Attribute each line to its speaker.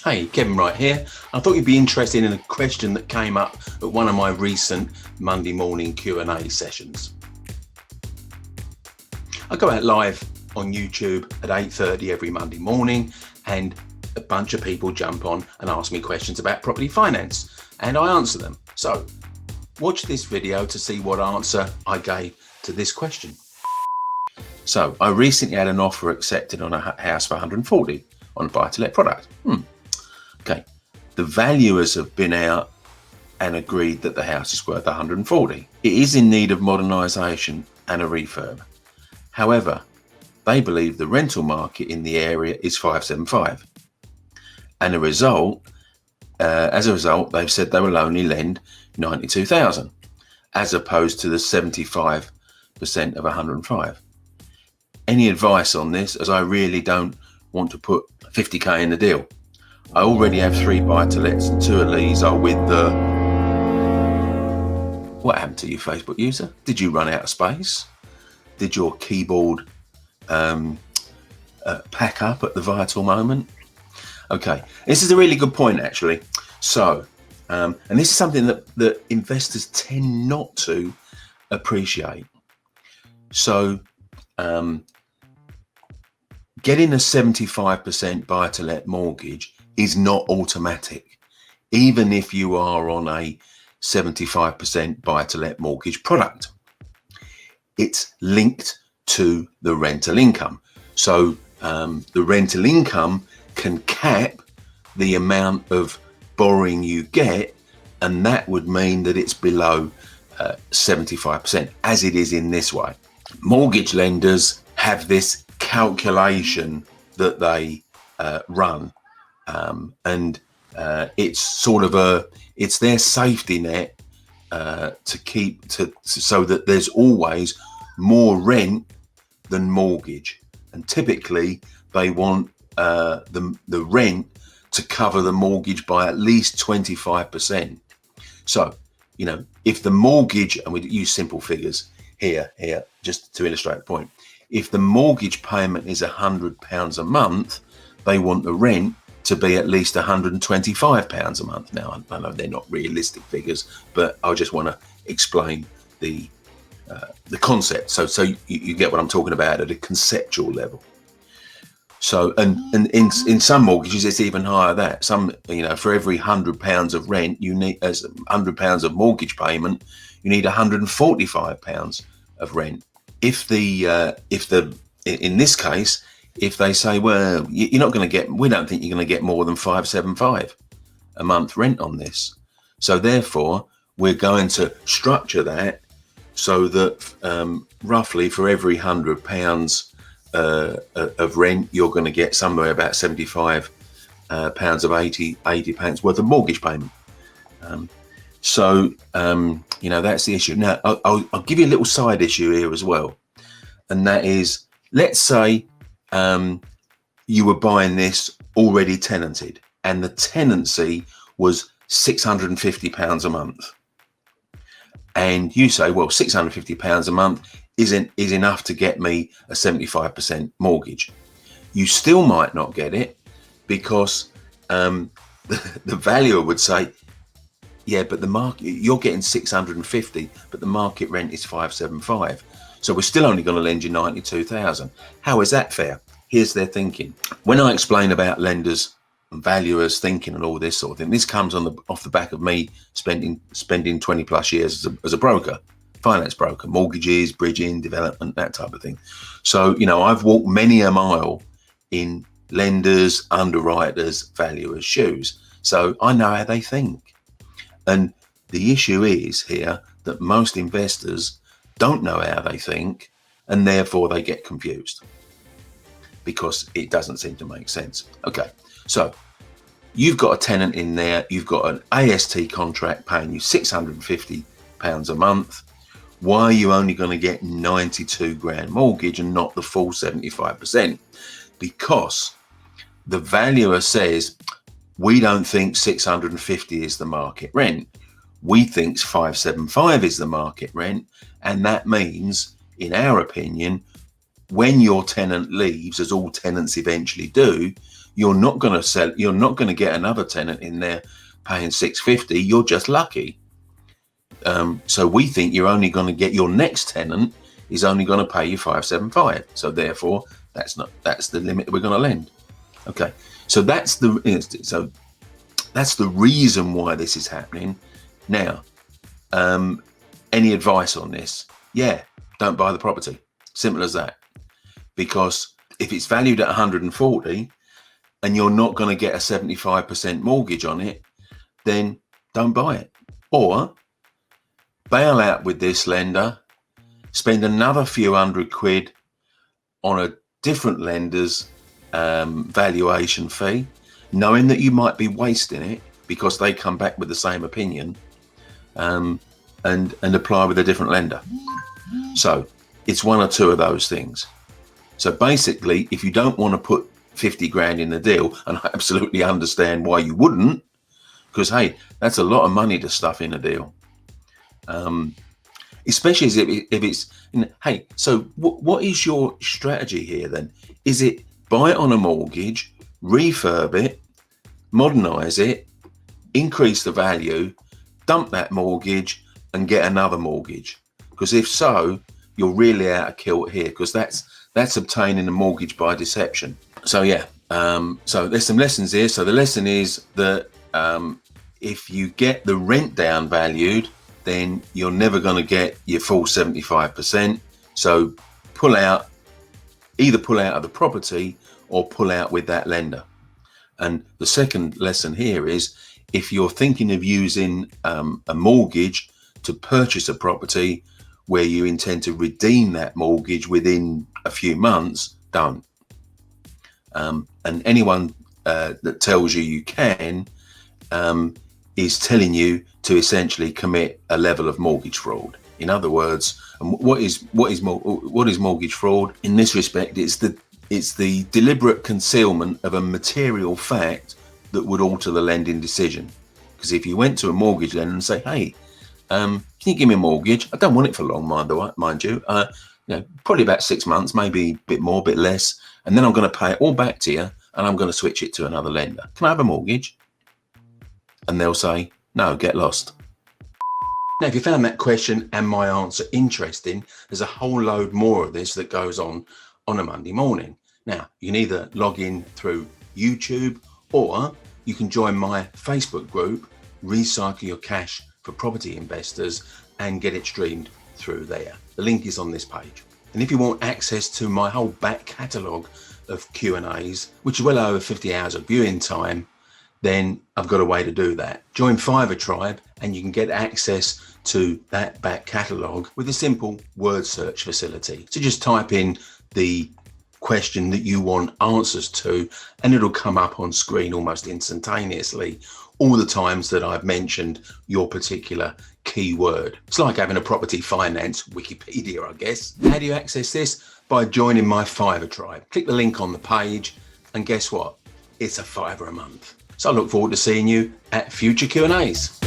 Speaker 1: Hey, Kevin Wright here. I thought you'd be interested in a question that came up at one of my recent Monday morning Q&A sessions. I go out live on YouTube at 8:30 every Monday morning, and a bunch of people jump on and ask me questions about property finance, and I answer them. So watch this video to see what answer I gave to this question. So I recently had an offer accepted on a house for 140 on a buy-to-let product. Okay, the valuers have been out and agreed that the house is worth 140. It is in need of modernisation and a refurb. However, they believe the rental market in the area is 575. And as a result, they've said they will only lend 92,000, as opposed to the 75% of 105. Any advice on this, as I really don't want to put 50k in the deal. I already have 3 buy-to-lets and 2 of these are with the... What happened to you, Facebook user? Did you run out of space? Did your keyboard pack up at the vital moment? Okay, this is a really good point actually. So, and this is something that investors tend not to appreciate. So, getting a 75% buy-to-let mortgage is not automatic, even if you are on a 75% buy-to-let mortgage product. It's linked to the rental income. So the rental income can cap the amount of borrowing you get, and that would mean that it's below 75%, as it is in this way. Mortgage lenders have this calculation that they run, and it's sort of it's their safety net so that there's always more rent than mortgage, and typically they want the rent to cover the mortgage by at least 25%. So, you know, if the mortgage, and we use simple figures here just to illustrate the point, if the mortgage payment is £100 a month, they want the rent to be at least £125 a month. Now, I know they're not realistic figures, but I just want to explain the concept. So you get what I'm talking about at a conceptual level. So, and in some mortgages, it's even higher than that. Some, you know, for every £100 of rent, you need, as £100 of mortgage payment, you need £145 of rent. If in this case, if they say, well, you're not going to get, we don't think you're going to get more than 575 a month rent on this. So therefore, we're going to structure that so that roughly for every £100 of rent, you're going to get somewhere about 75 pounds of 80 pounds worth of mortgage payment. You know, that's the issue. Now, I'll give you a little side issue here as well. And that is, let's say you were buying this already tenanted, and the tenancy was £650 a month. And you say, well, £650 a month is enough to get me a 75% mortgage. You still might not get it, because the valuer would say, yeah, but the market, you're getting 650, but the market rent is 575. So we're still only going to lend you 92,000. How is that fair? Here's their thinking. When I explain about lenders and valuers thinking and all this sort of thing, this comes off the back of me spending 20 plus years as a broker, finance broker, mortgages, bridging, development, that type of thing. So, you know, I've walked many a mile in lenders, underwriters, valuers' shoes. So I know how they think. And the issue is here that most investors don't know how they think, and therefore they get confused because it doesn't seem to make sense. Okay, so you've got a tenant in there, you've got an AST contract paying you £650 a month. Why are you only going to get 92 grand mortgage and not the full 75%? Because the valuer says, we don't think 650 is the market rent. We think 575 is the market rent. And that means, in our opinion, when your tenant leaves, as all tenants eventually do, you're not going to sell, you're not going to get another tenant in there paying 650. You're just lucky. So we think you're only going to get, your next tenant is only going to pay you 575. So therefore, that's the limit we're going to lend. Okay. So that's the reason why this is happening. Now, any advice on this? Yeah, don't buy the property. Simple as that. Because if it's valued at 140 and you're not going to get a 75% mortgage on it, then don't buy it. Or bail out with this lender, spend another few £100 on a different lender's valuation fee, knowing that you might be wasting it because they come back with the same opinion, and apply with a different lender. So it's one or two of those things. So basically, if you don't want to put 50 grand in the deal, and I absolutely understand why you wouldn't, because hey, that's a lot of money to stuff in a deal. Especially if it's, hey, so what is your strategy here then? Is it buy it on a mortgage, refurb it, modernize it, increase the value, dump that mortgage and get another mortgage? Because if so, you're really out of kilt here, because that's obtaining a mortgage by deception. So yeah, so there's some lessons here. So the lesson is that if you get the rent down valued, then you're never going to get your full 75%. So either pull out of the property or pull out with that lender. And the second lesson here is, if you're thinking of using a mortgage to purchase a property where you intend to redeem that mortgage within a few months, don't. And anyone that tells you you can is telling you to essentially commit a level of mortgage fraud. In other words, what is mortgage fraud? In this respect, it's the deliberate concealment of a material fact that would alter the lending decision. Because if you went to a mortgage lender and say, hey, can you give me a mortgage? I don't want it for long, mind you. Probably about 6 months, maybe a bit more, a bit less. And then I'm going to pay it all back to you and I'm going to switch it to another lender. Can I have a mortgage? And they'll say, no, get lost. Now, if you found that question and my answer interesting, there's a whole load more of this that goes on a Monday morning. Now, you can either log in through YouTube, or you can join my Facebook group, Recycle Your Cash for Property Investors, and get it streamed through there. The link is on this page. And if you want access to my whole back catalogue of Q&As, which is well over 50 hours of viewing time, then I've got a way to do that. Join Fiverr Tribe and you can get access to that back catalogue with a simple word search facility. So just type in the question that you want answers to and it'll come up on screen almost instantaneously all the times that I've mentioned your particular keyword. It's like having a property finance Wikipedia, I guess. How do you access this? By joining my Fiverr Tribe. Click the link on the page and guess what? It's a £5 a month. So I look forward to seeing you at future Q&As.